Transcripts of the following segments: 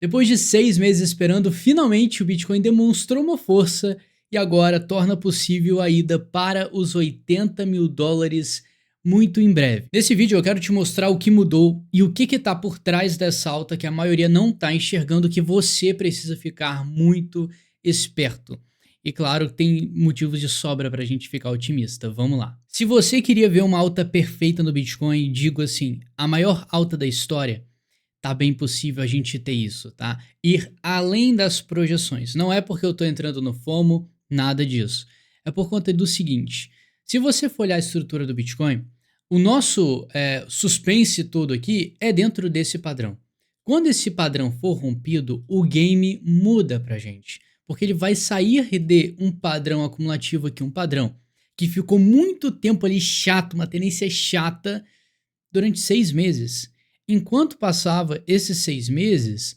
Depois de 6 meses esperando, finalmente o Bitcoin demonstrou uma força e agora torna possível a ida para os US$ 80.000 muito em breve. Nesse vídeo eu quero te mostrar o que mudou e o que está por trás dessa alta que a maioria não está enxergando, que você precisa ficar muito esperto. E claro, tem motivos de sobra para a gente ficar otimista. Vamos lá. Se você queria ver uma alta perfeita no Bitcoin, digo assim, a maior alta da história, tá bem possível a gente ter isso, tá? Ir além das projeções. Não é porque eu tô entrando no FOMO, nada disso. É por conta do seguinte: se você for olhar a estrutura do Bitcoin, o nosso suspense todo aqui é dentro desse padrão. Quando esse padrão for rompido, o game muda pra gente. Porque ele vai sair de um padrão acumulativo aqui, um padrão que ficou muito tempo ali chato, uma tendência chata, durante 6 meses. Enquanto passava esses 6 meses,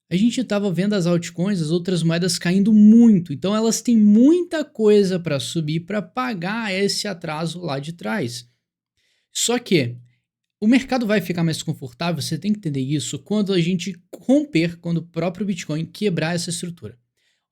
a gente estava vendo as altcoins, as outras moedas caindo muito. Então elas têm muita coisa para subir para pagar esse atraso lá de trás. Só que o mercado vai ficar mais confortável, você tem que entender isso, quando a gente romper, quando o próprio Bitcoin quebrar essa estrutura.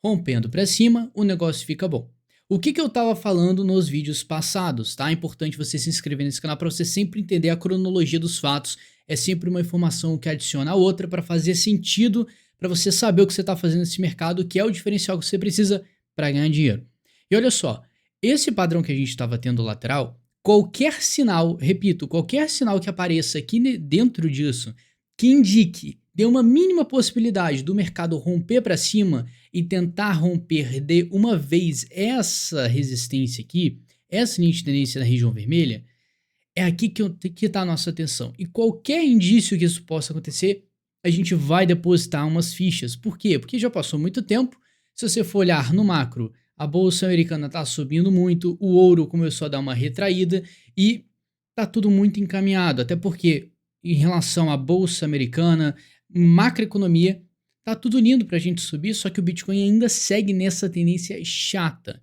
Rompendo para cima, o negócio fica bom. O que eu estava falando nos vídeos passados, tá? É importante você se inscrever nesse canal para você sempre entender a cronologia dos fatos. É sempre uma informação que adiciona a outra para fazer sentido, para você saber o que você está fazendo nesse mercado, que é o diferencial que você precisa para ganhar dinheiro. E olha só, esse padrão que a gente estava tendo lateral, qualquer sinal, repito, qualquer sinal que apareça aqui dentro disso, que indique, dê uma mínima possibilidade do mercado romper para cima e tentar romper de uma vez essa resistência aqui, essa linha de tendência na região vermelha, é aqui que está a nossa atenção. E qualquer indício que isso possa acontecer, a gente vai depositar umas fichas. Por quê? Porque já passou muito tempo. Se você for olhar no macro, a bolsa americana está subindo muito, o ouro começou a dar uma retraída e está tudo muito encaminhado. Até porque, em relação à bolsa americana, macroeconomia, tá tudo lindo para a gente subir, só que o Bitcoin ainda segue nessa tendência chata.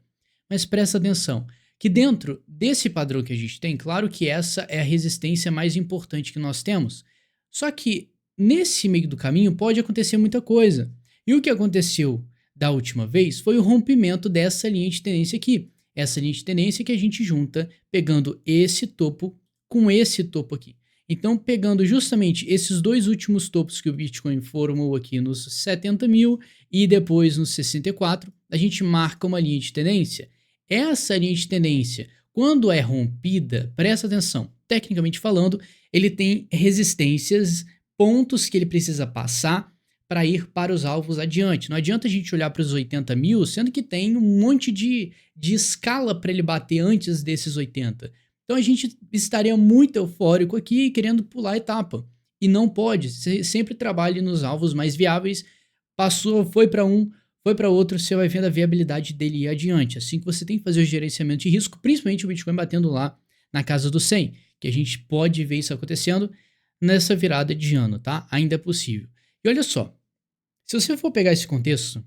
Mas presta atenção, que dentro desse padrão que a gente tem, claro que essa é a resistência mais importante que nós temos. Só que nesse meio do caminho pode acontecer muita coisa. E o que aconteceu da última vez foi o rompimento dessa linha de tendência aqui. Essa linha de tendência que a gente junta pegando esse topo com esse topo aqui. Então, pegando justamente esses dois últimos topos que o Bitcoin formou aqui nos 70 mil e depois nos 64, a gente marca uma linha de tendência. Essa linha de tendência, quando é rompida, presta atenção, tecnicamente falando, ele tem resistências, pontos que ele precisa passar para ir para os alvos adiante. Não adianta a gente olhar para os 80 mil, sendo que tem um monte de escala para ele bater antes desses 80. Então a gente estaria muito eufórico aqui, querendo pular a etapa. E não pode, você sempre trabalhe nos alvos mais viáveis, passou, foi para um, foi para outro, você vai vendo a viabilidade dele ir adiante. Assim que você tem que fazer o gerenciamento de risco, principalmente o Bitcoin batendo lá na casa do 100, que a gente pode ver isso acontecendo nessa virada de ano, tá? Ainda é possível. E olha só, se você for pegar esse contexto,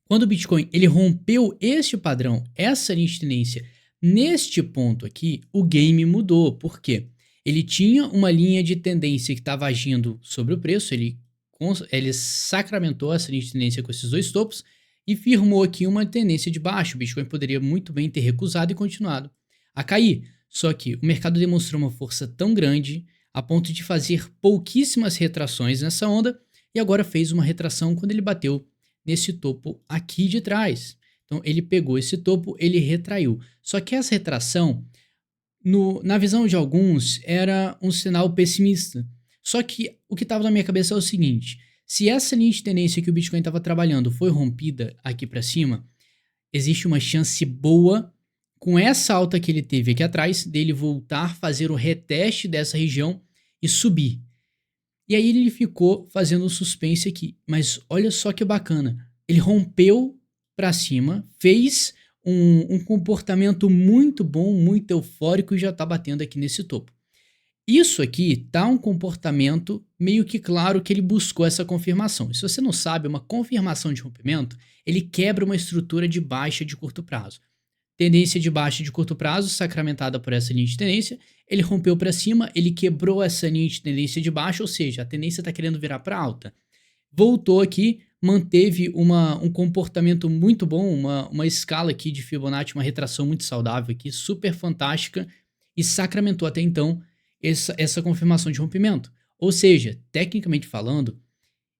quando o Bitcoin ele rompeu este padrão, essa linha de tendência, neste ponto aqui, o game mudou. Por quê? Ele tinha uma linha de tendência que estava agindo sobre o preço, ele sacramentou essa linha de tendência com esses dois topos e firmou aqui uma tendência de baixo. O Bitcoin poderia muito bem ter recusado e continuado a cair. Só que o mercado demonstrou uma força tão grande a ponto de fazer pouquíssimas retrações nessa onda e agora fez uma retração quando ele bateu nesse topo aqui de trás. Então ele pegou esse topo, ele retraiu. Só que essa retração, na visão de alguns, era um sinal pessimista. Só que o que estava na minha cabeça é o seguinte: se essa linha de tendência que o Bitcoin estava trabalhando foi rompida aqui para cima, existe uma chance boa, com essa alta que ele teve aqui atrás, dele voltar, fazer o reteste dessa região e subir. E aí ele ficou fazendo um suspense aqui. Mas olha só que bacana. Ele rompeu para cima, fez um comportamento muito bom, muito eufórico e já está batendo aqui nesse topo. Isso aqui tá um comportamento meio que claro que ele buscou essa confirmação. E se você não sabe, uma confirmação de rompimento, ele quebra uma estrutura de baixa de curto prazo. Tendência de baixa de curto prazo, sacramentada por essa linha de tendência, ele rompeu para cima, ele quebrou essa linha de tendência de baixa, ou seja, a tendência está querendo virar para alta. voltou aqui, manteve um comportamento muito bom, uma escala aqui de Fibonacci, uma retração muito saudável aqui, super fantástica, e sacramentou até então essa confirmação de rompimento. Ou seja, tecnicamente falando,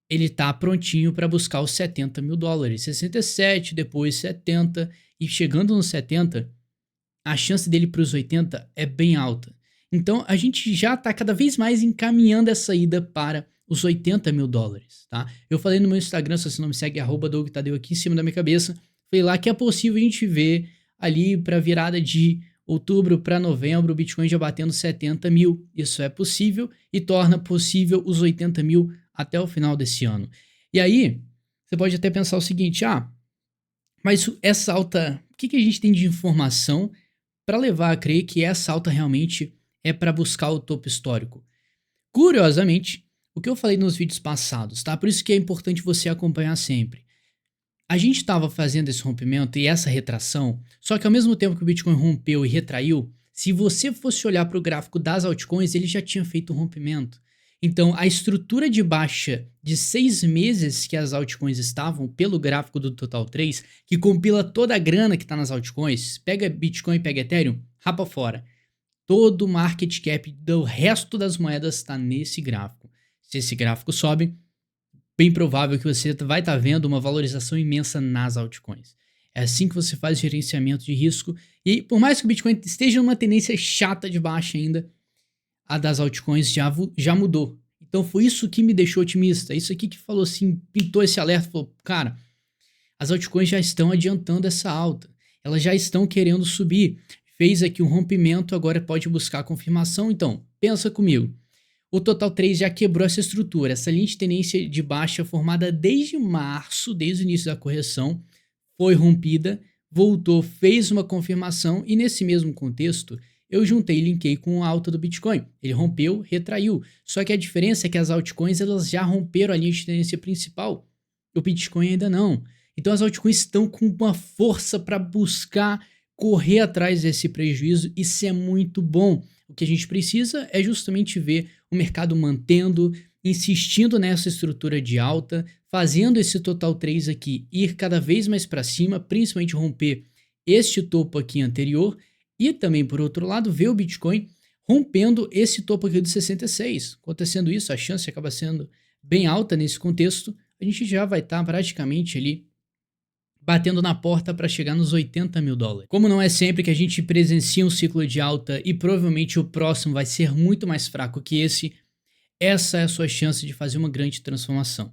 ele está prontinho para buscar os 70 mil dólares. 67, depois 70, e chegando nos 70, a chance dele para os 80 é bem alta. Então a gente já está cada vez mais encaminhando essa ida para os 80 mil dólares, tá? Eu falei no meu Instagram, se você não me segue, @DougTadeu aqui em cima da minha cabeça, falei lá que é possível a gente ver ali para virada de outubro para novembro o Bitcoin já batendo 70 mil. Isso é possível e torna possível os 80 mil até o final desse ano. E aí, você pode até pensar o seguinte, mas essa alta, o que a gente tem de informação para levar a crer que essa alta realmente é para buscar o topo histórico? Curiosamente, o que eu falei nos vídeos passados, tá? Por isso que é importante você acompanhar sempre. A gente estava fazendo esse rompimento e essa retração, só que ao mesmo tempo que o Bitcoin rompeu e retraiu, se você fosse olhar para o gráfico das altcoins, ele já tinha feito um rompimento. Então, a estrutura de baixa de 6 meses que as altcoins estavam, pelo gráfico do Total 3, que compila toda a grana que está nas altcoins, pega Bitcoin, pega Ethereum, rapa fora. Todo o market cap do resto das moedas está nesse gráfico. Se esse gráfico sobe, bem provável que você vai estar vendo uma valorização imensa nas altcoins. É assim que você faz gerenciamento de risco. E por mais que o Bitcoin esteja numa tendência chata de baixa ainda, a das altcoins já mudou. Então foi isso que me deixou otimista. Isso aqui que falou assim, pintou esse alerta, falou, cara, as altcoins já estão adiantando essa alta. Elas já estão querendo subir. Fez aqui um rompimento, agora pode buscar a confirmação. Então, pensa comigo. O Total 3 já quebrou essa estrutura, essa linha de tendência de baixa formada desde março, desde o início da correção, foi rompida, voltou, fez uma confirmação e nesse mesmo contexto eu juntei e linkei com a alta do Bitcoin. Ele rompeu, retraiu. Só que a diferença é que as altcoins elas já romperam a linha de tendência principal. O Bitcoin ainda não. Então as altcoins estão com uma força para buscar correr atrás desse prejuízo. Isso é muito bom. O que a gente precisa é justamente ver o mercado mantendo, insistindo nessa estrutura de alta, fazendo esse Total 3 aqui ir cada vez mais para cima, principalmente romper este topo aqui anterior e também, por outro lado, ver o Bitcoin rompendo esse topo aqui de 66. Acontecendo isso, a chance acaba sendo bem alta nesse contexto, a gente já vai estar praticamente ali batendo na porta para chegar nos 80 mil dólares. Como não é sempre que a gente presencia um ciclo de alta e provavelmente o próximo vai ser muito mais fraco que esse, essa é a sua chance de fazer uma grande transformação.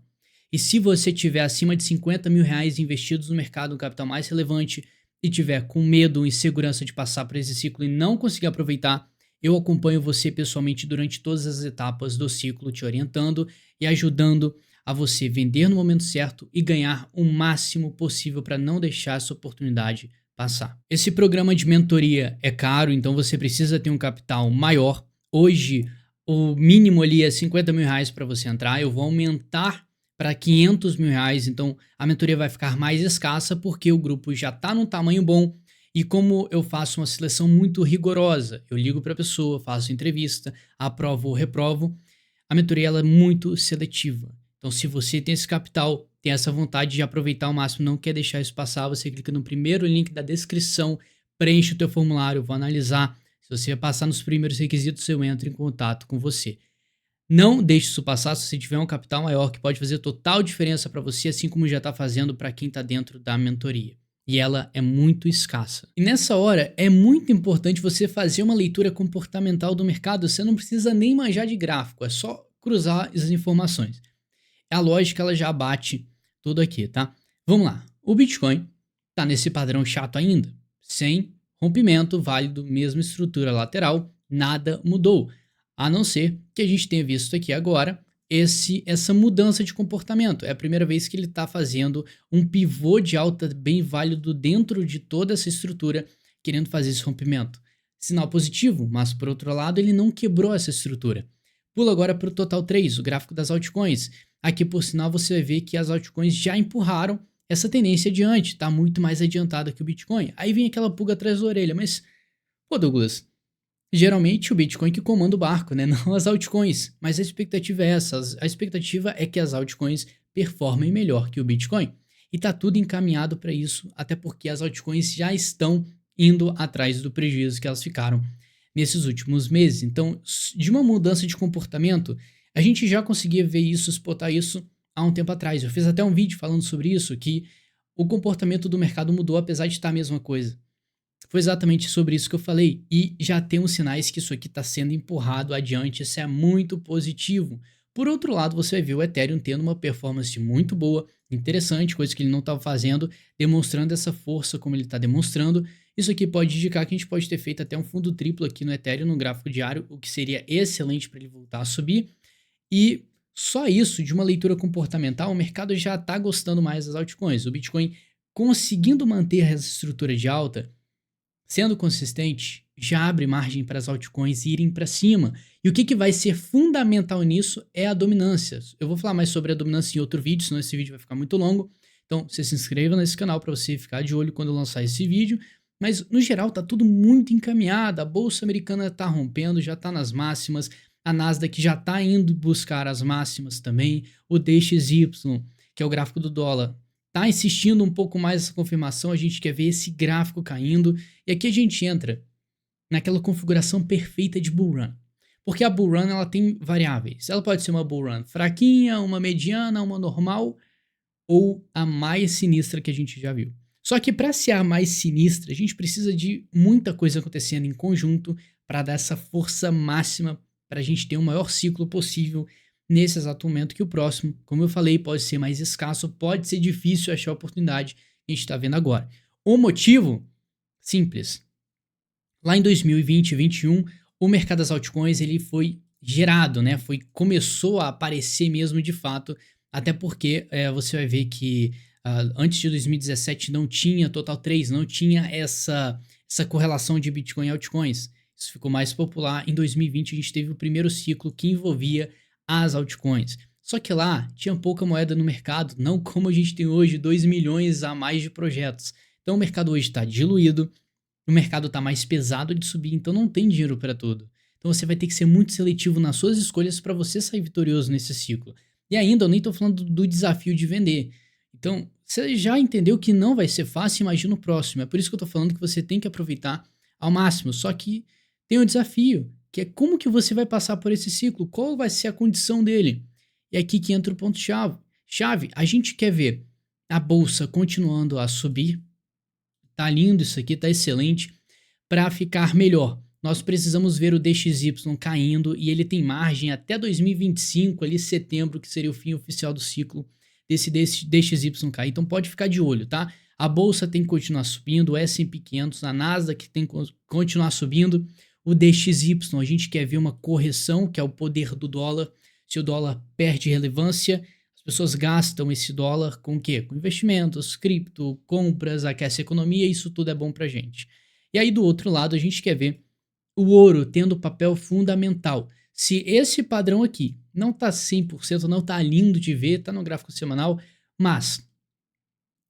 E se você tiver acima de 50 mil reais investidos no mercado, um capital mais relevante, e tiver com medo ou insegurança de passar por esse ciclo e não conseguir aproveitar, eu acompanho você pessoalmente durante todas as etapas do ciclo, te orientando e ajudando a você vender no momento certo e ganhar o máximo possível para não deixar essa oportunidade passar. Esse programa de mentoria é caro, então você precisa ter um capital maior. Hoje, o mínimo ali é 50 mil reais para você entrar. Eu vou aumentar para 500 mil reais, então a mentoria vai ficar mais escassa porque o grupo já está num tamanho bom e como eu faço uma seleção muito rigorosa, eu ligo para a pessoa, faço entrevista, aprovo ou reprovo, a mentoria ela é muito seletiva. Então se você tem esse capital, tem essa vontade de aproveitar ao máximo, não quer deixar isso passar, você clica no primeiro link da descrição, preenche o teu formulário, eu vou analisar, se você passar nos primeiros requisitos eu entro em contato com você. Não deixe isso passar se você tiver um capital maior que pode fazer total diferença para você, assim como já está fazendo para quem está dentro da mentoria. E ela é muito escassa. E nessa hora é muito importante você fazer uma leitura comportamental do mercado. Você não precisa nem manjar de gráfico, é só cruzar as informações. A lógica ela já bate tudo aqui, tá? Vamos lá. O Bitcoin está nesse padrão chato ainda, sem rompimento válido, mesma estrutura lateral, nada mudou. A não ser que a gente tenha visto aqui agora essa mudança de comportamento. É a primeira vez que ele está fazendo um pivô de alta bem válido dentro de toda essa estrutura, querendo fazer esse rompimento. Sinal positivo, mas por outro lado ele não quebrou essa estrutura. Pula agora para o Total 3, o gráfico das altcoins. Aqui por sinal você vai ver que as altcoins já empurraram essa tendência adiante, está muito mais adiantada que o Bitcoin. Aí vem aquela pulga atrás da orelha, mas pô Douglas, geralmente o Bitcoin que comanda o barco, né? Não as altcoins. Mas a expectativa é essa. A expectativa é que as altcoins performem melhor que o Bitcoin. E tá tudo encaminhado para isso, até porque as altcoins já estão indo atrás do prejuízo que elas ficaram nesses últimos meses. Então, de uma mudança de comportamento, a gente já conseguia ver isso, exportar isso há um tempo atrás. Eu fiz até um vídeo falando sobre isso, que o comportamento do mercado mudou apesar de estar a mesma coisa. Foi exatamente sobre isso que eu falei, e já temos sinais que isso aqui está sendo empurrado adiante, isso é muito positivo. Por outro lado, você vai ver o Ethereum tendo uma performance muito boa, interessante, coisa que ele não estava fazendo, demonstrando essa força como ele está demonstrando. Isso aqui pode indicar que a gente pode ter feito até um fundo triplo aqui no Ethereum no gráfico diário, o que seria excelente para ele voltar a subir. E só isso, de uma leitura comportamental, o mercado já está gostando mais das altcoins. O Bitcoin conseguindo manter essa estrutura de alta, sendo consistente, já abre margem para as altcoins irem para cima. E o que vai ser fundamental nisso é a dominância. Eu vou falar mais sobre a dominância em outro vídeo, senão esse vídeo vai ficar muito longo. Então, você se inscreva nesse canal para você ficar de olho quando eu lançar esse vídeo. Mas, no geral, tá tudo muito encaminhado. A Bolsa Americana está rompendo, já está nas máximas. A Nasdaq já está indo buscar as máximas também. O DXY, que é o gráfico do dólar, tá insistindo um pouco mais nessa confirmação, a gente quer ver esse gráfico caindo, e aqui a gente entra naquela configuração perfeita de bull run. Porque a bull run ela tem variáveis. Ela pode ser uma bull run fraquinha, uma mediana, uma normal, ou a mais sinistra que a gente já viu. Só que para ser a mais sinistra, a gente precisa de muita coisa acontecendo em conjunto para dar essa força máxima para a gente ter o maior ciclo possível nesse exato momento, que o próximo, como eu falei, pode ser mais escasso, pode ser difícil achar a oportunidade que a gente está vendo agora. O motivo? Simples. Lá em 2020 e 2021, o mercado das altcoins ele foi gerado, né? Começou a aparecer mesmo de fato, até porque você vai ver que antes de 2017 não tinha Total 3, não tinha essa correlação de Bitcoin e altcoins. Isso ficou mais popular. Em 2020 a gente teve o primeiro ciclo que envolvia as altcoins. Só que lá tinha pouca moeda no mercado, não como a gente tem hoje, 2 milhões a mais de projetos. Então o mercado hoje está diluído, o mercado está mais pesado de subir, então não tem dinheiro para tudo. Então você vai ter que ser muito seletivo nas suas escolhas para você sair vitorioso nesse ciclo. E ainda eu nem estou falando do desafio de vender. Então você já entendeu que não vai ser fácil, imagina o próximo. É por isso que eu estou falando que você tem que aproveitar ao máximo. Só que tem um desafio, que é como que você vai passar por esse ciclo, qual vai ser a condição dele. E é aqui que entra o ponto-chave. A gente quer ver a bolsa continuando a subir, tá lindo isso aqui, tá excelente, para ficar melhor. Nós precisamos ver o DXY caindo e ele tem margem até 2025, ali setembro, que seria o fim oficial do ciclo desse DXY cair. Então pode ficar de olho, tá? A bolsa tem que continuar subindo, o S&P 500, a Nasdaq tem que continuar subindo. O DXY, a gente quer ver uma correção, que é o poder do dólar. Se o dólar perde relevância, as pessoas gastam esse dólar com o quê? Com investimentos, cripto, compras, aquece a economia, isso tudo é bom pra gente. E aí do outro lado, a gente quer ver o ouro tendo papel fundamental. Se esse padrão aqui não tá 100%, não tá lindo de ver, tá no gráfico semanal, mas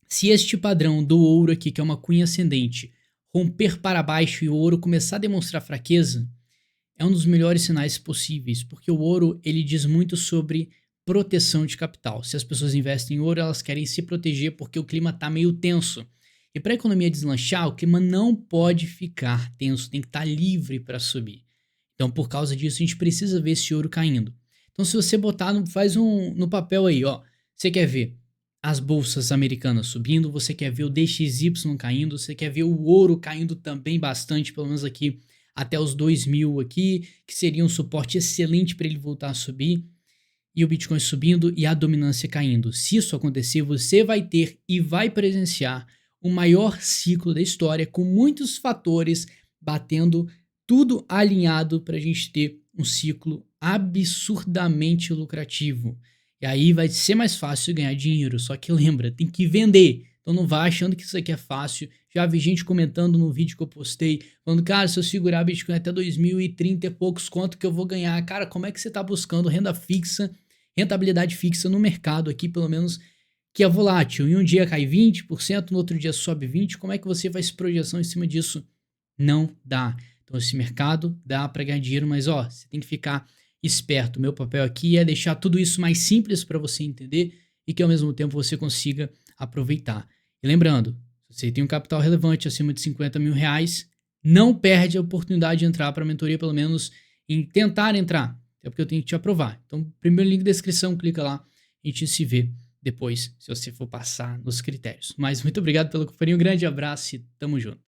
se este padrão do ouro aqui, que é uma cunha ascendente, romper para baixo e o ouro começar a demonstrar fraqueza, é um dos melhores sinais possíveis, porque o ouro ele diz muito sobre proteção de capital. Se as pessoas investem em ouro, elas querem se proteger porque o clima está meio tenso. E para a economia deslanchar, o clima não pode ficar tenso, tem que estar livre para subir. Então, por causa disso, a gente precisa ver esse ouro caindo. Então, se você botar, faz no papel aí, ó, você quer ver as bolsas americanas subindo, você quer ver o DXY caindo, você quer ver o ouro caindo também bastante, pelo menos aqui até os 2.000 aqui, que seria um suporte excelente para ele voltar a subir, e o Bitcoin subindo e a dominância caindo. Se isso acontecer, você vai ter e vai presenciar o maior ciclo da história, com muitos fatores batendo, tudo alinhado para a gente ter um ciclo absurdamente lucrativo. E aí vai ser mais fácil ganhar dinheiro, só que lembra, tem que vender. Então não vá achando que isso aqui é fácil. Já vi gente comentando no vídeo que eu postei, falando, cara, se eu segurar Bitcoin até 2030 e poucos, quanto que eu vou ganhar? Cara, como é que você está buscando renda fixa, rentabilidade fixa no mercado aqui, pelo menos, que é volátil? Em um dia cai 20%, no outro dia sobe 20%, como é que você faz projeção em cima disso? Não dá. Então esse mercado dá para ganhar dinheiro, mas ó, você tem que ficar esperto. O meu papel aqui é deixar tudo isso mais simples para você entender e que ao mesmo tempo você consiga aproveitar. E lembrando, se você tem um capital relevante acima de 50 mil reais, não perde a oportunidade de entrar para a mentoria, pelo menos em tentar entrar, é porque eu tenho que te aprovar. Então, primeiro link da descrição, clica lá, a gente se vê depois, se você for passar nos critérios. Mas muito obrigado pelo companhia, um grande abraço e tamo junto.